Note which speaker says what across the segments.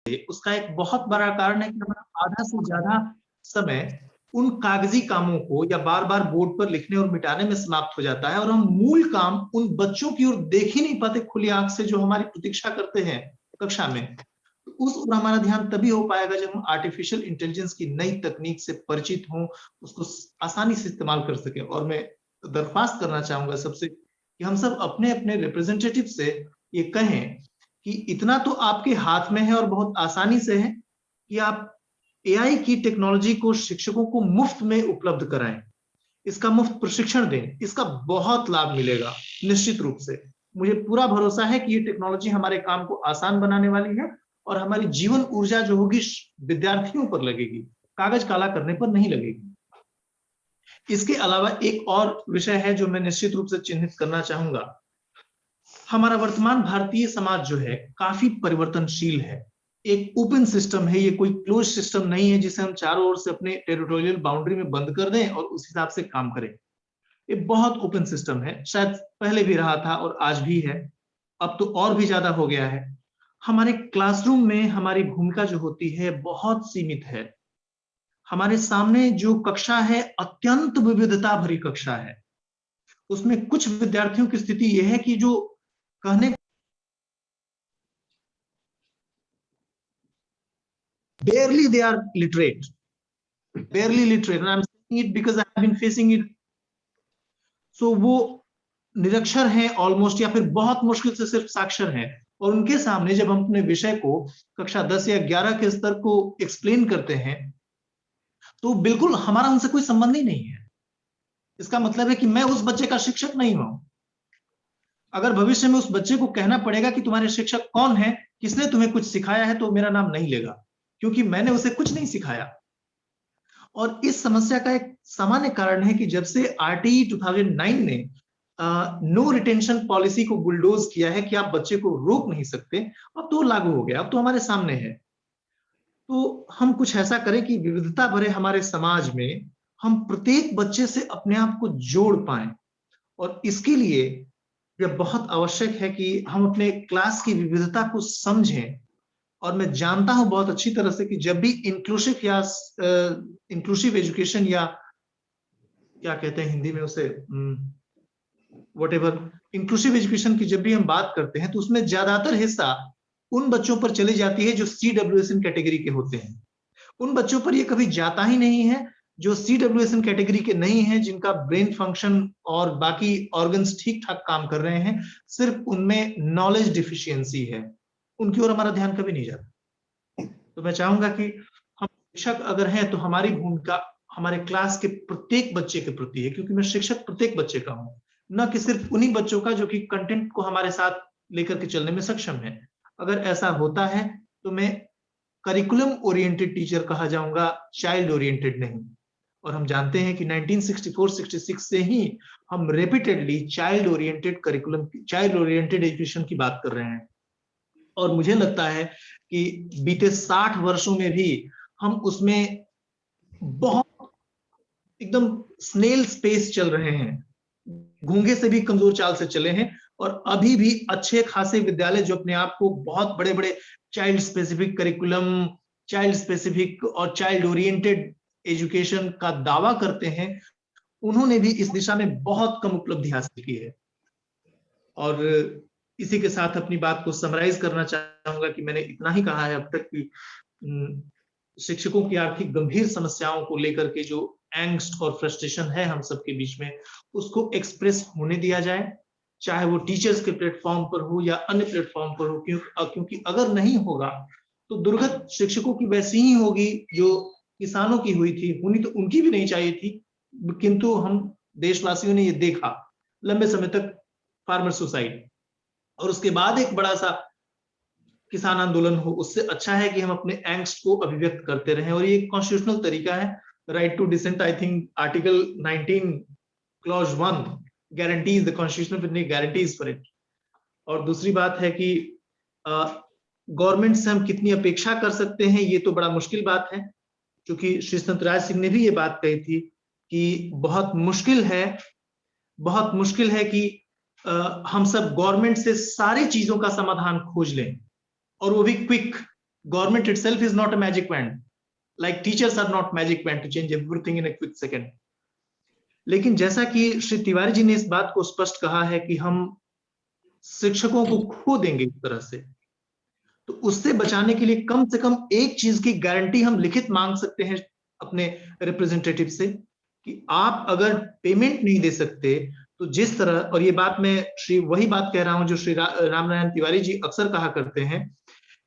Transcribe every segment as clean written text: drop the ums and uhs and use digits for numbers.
Speaker 1: उसका एक बहुत बड़ा कारण है कि हमारा आधा से ज्यादा समय उन कागजी कामों को या बार बार बोर्ड पर लिखने और मिटाने में समाप्त हो जाता है, और हम मूल काम उन बच्चों की ओर देख ही नहीं पाते खुली आंख से जो हमारी प्रतीक्षा करते हैं कक्षा में। तो उस पर हमारा ध्यान तभी हो पाएगा जब हम आर्टिफिशियल इंटेलिजेंस की नई तकनीक से परिचित हों, उसको आसानी से इस्तेमाल कर सकें। और मैं दरख्वास्त करना चाहूंगा सबसे कि हम सब अपने अपने रिप्रेजेंटेटिव से ये कहें कि इतना तो आपके हाथ में है और बहुत आसानी से है कि आप एआई की टेक्नोलॉजी को शिक्षकों को मुफ्त में उपलब्ध कराएं, इसका मुफ्त प्रशिक्षण दें, इसका बहुत लाभ मिलेगा निश्चित रूप से। मुझे पूरा भरोसा है कि ये टेक्नोलॉजी हमारे काम को आसान बनाने वाली है और हमारी जीवन ऊर्जा जो होगी विद्यार्थियों पर लगेगी, कागज काला करने पर नहीं लगेगी। इसके अलावा एक और विषय है जो मैं निश्चित रूप से चिन्हित करना चाहूंगा। हमारा वर्तमान भारतीय समाज जो है काफी परिवर्तनशील है, एक ओपन सिस्टम है, ये कोई क्लोज सिस्टम नहीं है जिसे हम चारों ओर से अपने टेरिटोरियल बाउंड्री में बंद कर दें और उस हिसाब से काम करें। ये बहुत ओपन सिस्टम है, शायद पहले भी रहा था और आज भी है, अब तो और भी ज्यादा हो गया है। हमारे क्लासरूम में हमारी भूमिका जो होती है बहुत सीमित है। हमारे सामने जो कक्षा है अत्यंत विविधता भरी कक्षा है, उसमें कुछ विद्यार्थियों की स्थिति यह है कि जो कहने barely they are literate, barely literate, and I'm saying it because I have been facing it. So वो निरक्षर हैं ऑलमोस्ट, या फिर बहुत मुश्किल से सिर्फ साक्षर हैं, और उनके सामने जब हम अपने विषय को कक्षा 10 या 11 के स्तर को एक्सप्लेन करते हैं तो बिल्कुल हमारा उनसे कोई संबंध ही नहीं है। इसका मतलब है कि मैं उस बच्चे का शिक्षक नहीं हूं। अगर भविष्य में उस बच्चे को कहना पड़ेगा कि तुम्हारे शिक्षक कौन है, किसने तुम्हें कुछ सिखाया है, तो मेरा नाम नहीं लेगा, क्योंकि मैंने उसे कुछ नहीं सिखाया। और इस समस्या का एक सामान्य कारण है कि जब से आरटीई 2009 ने नो रिटेंशन पॉलिसी को बुलडोज किया है कि आप बच्चे को रोक नहीं सकते, अब तो लागू हो गया, अब तो हमारे सामने है। तो हम कुछ ऐसा करें कि विविधता भरे हमारे समाज में हम प्रत्येक बच्चे से अपने आप को जोड़ पाएं, और इसके लिए यह बहुत आवश्यक है कि हम अपने क्लास की विविधता को समझें। और मैं जानता हूं बहुत अच्छी तरह से कि जब भी इंक्लूसिव एजुकेशन, या क्या कहते हैं हिंदी में उसे, व्हाटएवर, इंक्लूसिव एजुकेशन की जब भी हम बात करते हैं तो उसमें ज्यादातर हिस्सा उन बच्चों पर चली जाती है जो CWSN कैटेगरी के होते हैं। उन बच्चों पर यह कभी जाता ही नहीं है जो CWSN कैटेगरी के नहीं है, जिनका ब्रेन फंक्शन और बाकी ऑर्गन्स ठीक ठाक काम कर रहे हैं, सिर्फ उनमें नॉलेज डिफिशियंसी है, उनकी ओर हमारा ध्यान कभी नहीं जाता। तो मैं चाहूंगा कि हम शिक्षक अगर हैं तो हमारी भूमिका हमारे क्लास के प्रत्येक बच्चे के प्रति है, क्योंकि मैं शिक्षक प्रत्येक बच्चे का हूं, न कि सिर्फ उन्हीं बच्चों का जो कि कंटेंट को हमारे साथ लेकर के चलने में सक्षम है। अगर ऐसा होता है तो मैं करिकुलम ओरिएंटेड टीचर कहा जाऊंगा, चाइल्ड ओरिएंटेड नहीं। और हम जानते हैं कि 1964-66 से ही हम repeatedly child oriented curriculum, child oriented education की बात कर रहे हैं, और मुझे लगता है कि बीते 60 वर्षों में भी हम उसमें बहुत एकदम स्नेल स्पेस चल रहे हैं, घूंगे से भी कमजोर चाल से चले हैं। और अभी भी अच्छे खासे विद्यालय जो अपने आप को बहुत बड़े बड़े child specific curriculum, child specific और चाइल्ड ओरिएंटेड एजुकेशन का दावा करते हैं, उन्होंने भी इस दिशा में बहुत कम उपलब्धि हासिल की है। और इसी के साथ अपनी बात को समराइज करना चाहूंगा कि मैंने इतना ही कहा है अब तक कि शिक्षकों की आर्थिक गंभीर समस्याओं को लेकर के जो एंग्स्ट और फ्रस्ट्रेशन है हम सबके बीच में, उसको एक्सप्रेस होने दिया जाए, चाहे वो टीचर्स के प्लेटफॉर्म पर हो या अन्य प्लेटफॉर्म पर हो, क्योंकि अगर नहीं होगा तो दुर्गत शिक्षकों की वैसी ही होगी जो किसानों की हुई थी, होनी तो उनकी भी नहीं चाहिए थी, किंतु हम देशवासियों ने ये देखा लंबे समय तक फार्मर सुसाइड, और उसके बाद एक बड़ा सा किसान आंदोलन हो। उससे अच्छा है कि हम अपने एंग्स्ट को अभिव्यक्त करते रहें, और ये एक कॉन्स्टिट्यूशनल तरीका है, right to dissent. I think article 19 clause 1 guarantees, the constitutional guarantees for it। और दूसरी बात है कि गवर्नमेंट से हम कितनी अपेक्षा कर सकते हैं, ये तो बड़ा मुश्किल बात है, क्योंकि श्री सतराज सिंह ने भी ये बात कही थी कि बहुत मुश्किल है कि हम सब गवर्नमेंट से सारी चीजों का समाधान खोज लें, और वो भी quick, Government itself is not a magic wand. Like teachers are not magic wand to change everything in a quick second. लेकिन जैसा कि श्री तिवारी जी ने इस बात को स्पष्ट कहा है कि हम शिक्षकों को खो देंगे इस तरह से, तो उससे बचाने के लिए कम से कम एक चीज की गारंटी हम लिखित मांग सकते हैं अपने रिप्रेजेंटेटिव से कि आप अगर पेमेंट नहीं दे सकते तो जिस तरह, और ये बात मैं वही बात कह रहा हूं जो श्री रामनारायण तिवारी जी अक्सर कहा करते हैं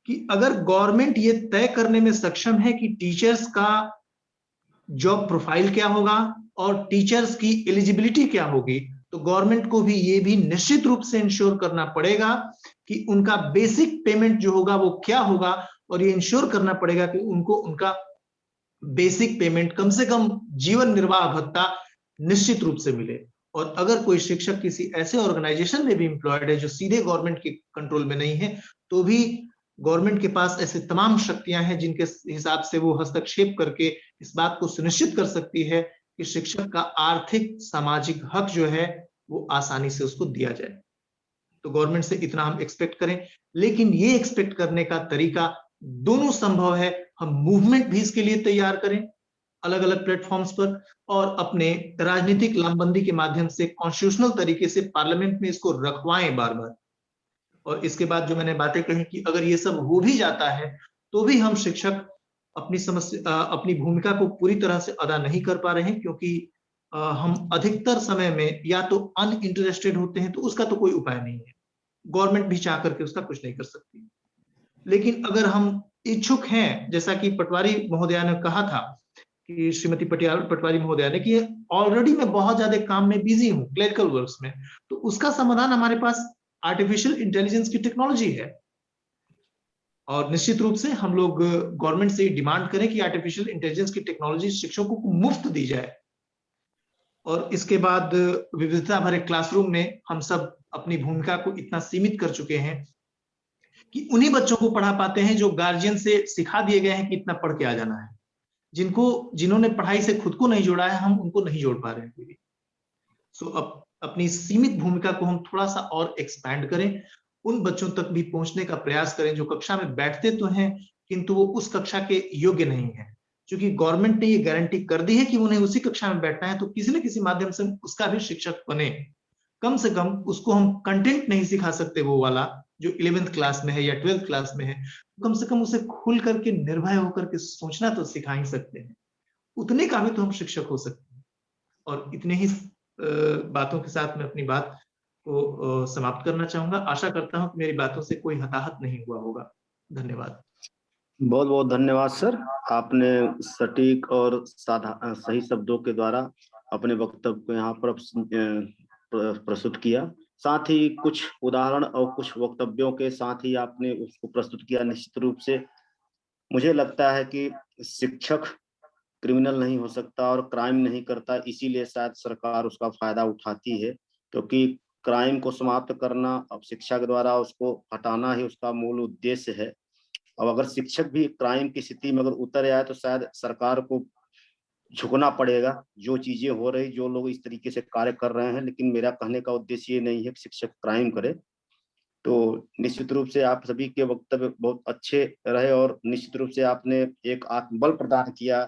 Speaker 1: कि अगर गवर्नमेंट ये तय करने में सक्षम है कि टीचर्स का जॉब प्रोफाइल क्या होगा और टीचर्स की एलिजिबिलिटी क्या होगी, तो गवर्नमेंट को भी ये भी निश्चित रूप से इंश्योर करना पड़ेगा कि उनका बेसिक पेमेंट जो होगा वो क्या होगा, और ये इंश्योर करना पड़ेगा कि उनको उनका बेसिक पेमेंट कम से कम जीवन निर्वाह भत्ता निश्चित रूप से मिले। और अगर कोई शिक्षक किसी ऐसे ऑर्गेनाइजेशन में भी एम्प्लॉयड है जो सीधे गवर्नमेंट के कंट्रोल में नहीं है, तो भी गवर्नमेंट के पास ऐसे तमाम शक्तियां हैं जिनके हिसाब से वो हस्तक्षेप करके इस बात को सुनिश्चित कर सकती है कि शिक्षक का आर्थिक सामाजिक हक जो है वो आसानी से उसको दिया जाए। तो गवर्नमेंट से इतना हम एक्सपेक्ट करें, लेकिन ये एक्सपेक्ट करने का तरीका दोनों संभव है। हम मूवमेंट भी इसके लिए तैयार करें अलग अलग प्लेटफॉर्म्स पर, और अपने राजनीतिक लामबंदी के माध्यम से कॉन्स्टिट्यूशनल तरीके से पार्लियामेंट में इसको रखवाएं बार बार। और इसके बाद जो मैंने बातें कही कि अगर ये सब हो भी जाता है तो भी हम शिक्षक अपनी भूमिका को पूरी तरह से अदा नहीं कर पा रहे हैं, क्योंकि हम अधिकतर समय में या तो अनइंटरेस्टेड होते हैं, तो उसका तो कोई उपाय नहीं है, गवर्नमेंट भी चाह करके उसका कुछ नहीं कर सकती। लेकिन अगर हम इच्छुक हैं, जैसा कि पटवारी महोदया ने कहा था कि श्रीमती पटवारी महोदया ने कि ऑलरेडी मैं बहुत ज्यादा काम में बिजी हूं क्लरिकल वर्क्स में, तो उसका समाधान हमारे पास आर्टिफिशियल इंटेलिजेंस की टेक्नोलॉजी है। और निश्चित रूप से हम लोग गवर्नमेंट से डिमांड करें कि आर्टिफिशियल इंटेलिजेंस की टेक्नोलॉजी शिक्षकों को मुफ्त दी जाए। और इसके बाद विविधता भरे क्लासरूम में हम सब अपनी भूमिका को इतना सीमित कर चुके हैं कि उन्हीं बच्चों को पढ़ा पाते हैं जो गार्जियन से सिखा दिए गए हैं कि इतना पढ़ के आ जाना है। जिन्होंने पढ़ाई से खुद को नहीं जोड़ा है, हम उनको नहीं जोड़ पा रहे हैं। सो अपनी सीमित भूमिका को हम थोड़ा सा और एक्सपैंड करें, उन बच्चों तक भी पहुंचने का प्रयास करें जो कक्षा में बैठते तो हैं किंतु वो उस कक्षा के योग्य नहीं है। क्योंकि गवर्नमेंट ने ये गारंटी कर दी है कि उन्हें उसी कक्षा में बैठना है, तो किसी न किसी माध्यम से उसका भी शिक्षक बने। कम से कम उसको हम कंटेंट नहीं सिखा सकते वो वाला जो 11th क्लास में है या 12th क्लास में है, कम से कम उसे खुल करके निर्भय होकर के सोचना तो सिखा ही सकते हैं। उतने का भी तो हम शिक्षक हो सकते हैं। और इतने ही बातों के साथ मैं अपनी बात को समाप्त करना चाहूंगा। आशा करता हूं कि मेरी बातों से कोई हताहत नहीं हुआ होगा। धन्यवाद।
Speaker 2: बहुत बहुत धन्यवाद सर, आपने सटीक और सही शब्दों के द्वारा अपने वक्तव्य को यहाँ पर प्रस्तुत किया। साथ ही कुछ उदाहरण और कुछ वक्तव्यों के साथ ही आपने उसको प्रस्तुत किया। निश्चित रूप से मुझे लगता है कि शिक्षक क्रिमिनल नहीं हो सकता और क्राइम नहीं करता, इसीलिए शायद सरकार उसका फायदा उठाती है, क्योंकि क्राइम को समाप्त करना अब शिक्षा के द्वारा उसको हटाना ही उसका मूल उद्देश्य है। अब अगर शिक्षक भी क्राइम की स्थिति में अगर उतर आए तो शायद सरकार को झुकना पड़ेगा, जो चीजें हो रही, जो लोग इस तरीके से कार्य कर रहे हैं। लेकिन मेरा कहने का उद्देश्य ये नहीं है कि शिक्षक क्राइम करे। तो निश्चित रूप से आप सभी के वक्तव्य बहुत अच्छे रहे और निश्चित रूप से आपने एक आत्मबल प्रदान किया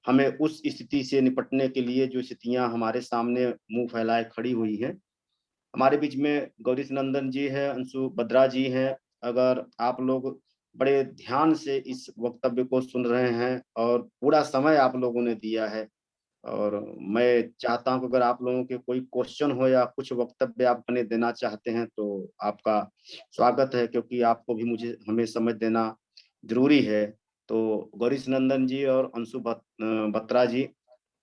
Speaker 2: हमें उस स्थिति से निपटने के लिए जो स्थितियां हमारे सामने मुंह फैलाए खड़ी हुई हैं। हमारे बीच में गौरीश नंदन जी है, अंशु बत्रा जी हैं। अगर आप लोग बड़े ध्यान से इस वक्तव्य को सुन रहे हैं और पूरा समय आप लोगों ने दिया है, और मैं चाहता हूं कि अगर आप लोगों के कोई क्वेश्चन हो या कुछ वक्तव्य आप अपने देना चाहते हैं तो आपका स्वागत है, क्योंकि आपको भी हमें समय देना जरूरी है। तो गौरीश नंदन जी और अंशु बत्रा जी,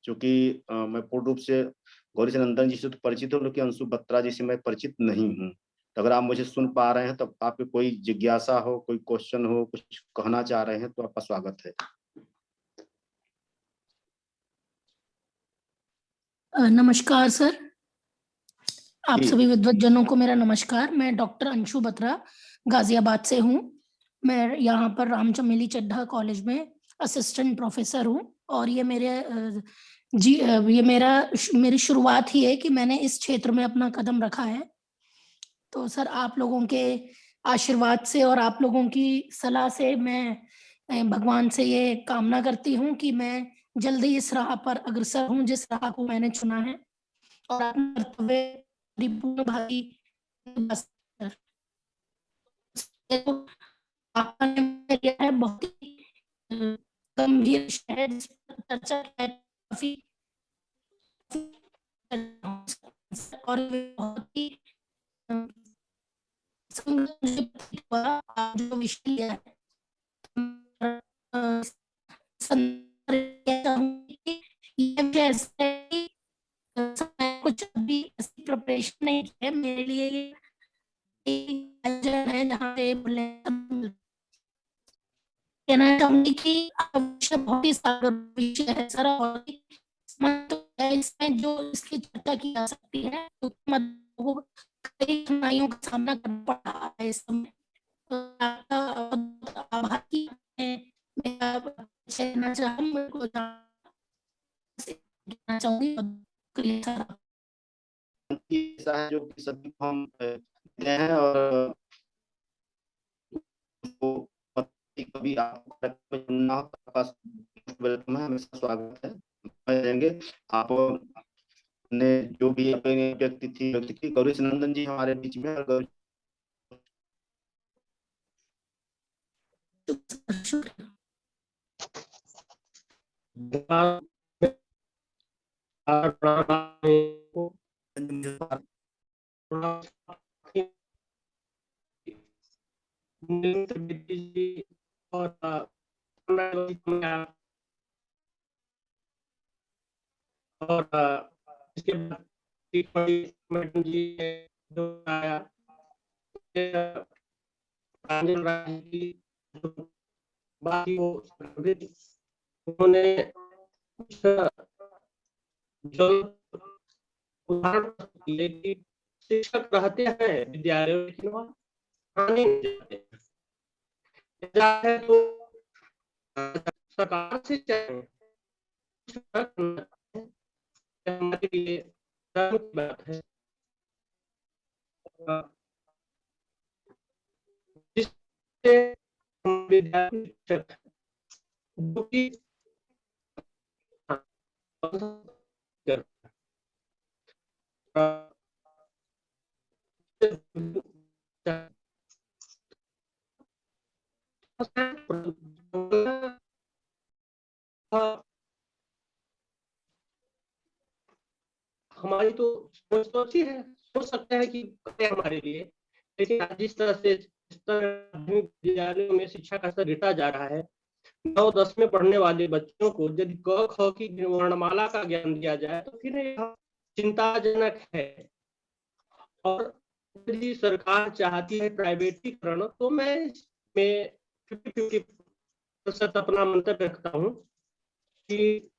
Speaker 2: चूंकि मैं पूर्ण रूप से गौरीश नंदन जी से तो परिचित हूँ, लेकिन अंशु बत्रा जी से मैं परिचित नहीं हूँ। तो अगर आप मुझे सुन पा रहे हैं तो आपकी कोई जिज्ञासा हो, कोई क्वेश्चन हो, कुछ कहना चाह रहे हैं तो आपका स्वागत है।
Speaker 3: नमस्कार सर, आप सभी विद्वतजनों को मेरा नमस्कार। मैं डॉक्टर अंशु बत्रा गाजियाबाद से हूँ। मैं यहाँ पर राम चमेली चड्ढा कॉलेज में असिस्टेंट प्रोफेसर हूँ, और ये मेरी शुरुआत ही है कि मैंने इस क्षेत्र में अपना कदम रखा है। तो सर, आप लोगों के आशीर्वाद से और आप लोगों की सलाह से मैं भगवान से ये कामना करती हूँ कि मैं जल्दी इस राह पर अग्रसर हूँ जिस राह को मैंने चुना है और अपना कर्तव्य परिपूर्ण आपने लिया है, बहुत ही गंभीर विषय है जिस पर चर्चा काफी और बहुत ही जो विषय लिया है कुछ अभी ऐसी प्रिपरेशन नहीं है मेरे लिए है जहाँ पे कहना चाहूंगी कि विषय बहुत ही सागर विषय है सर और इसमें जो इसकी चर्चा की जा सकती है तो कई कठिनाइयों का सामना करना पड़ रहा है इस समय तो आपका आभार की कहना चाहूंगी
Speaker 2: ऐसा है जो कि सभी को हम देते हैं और कभी आपको सुनना हो तो आपका वेलकम है, हमेशा स्वागत है देंगे। आप ने जो भी अपनी व्यक्ति थी गौरी नंदन जी हमारे बीच में और
Speaker 4: और इसके बाद जी जो आया बाकी वो उन्होंने जो उदाहरण दिए कि शिक्षक रहते हैं विद्यालयों लेकिन वह आने नहीं जाते तो सरकार से चाहिए हमारे लिए बात है जिससे विद्यार्थी जो कि हमारी तो सोच तो अच्छी है, सोच सकते हैं कि हमारे लिए, लेकिन जिस तरह से विद्यालयों में शिक्षा का स्तर गिरता जा रहा है, 9-10 में पढ़ने वाले बच्चों को यदि क ख की वर्णमाला का ज्ञान दिया जाए तो फिर यह चिंताजनक है। और यदि सरकार चाहती है प्राइवेटीकरण तो मैं 50-50% अपना मंतव्य रखता हूँ कि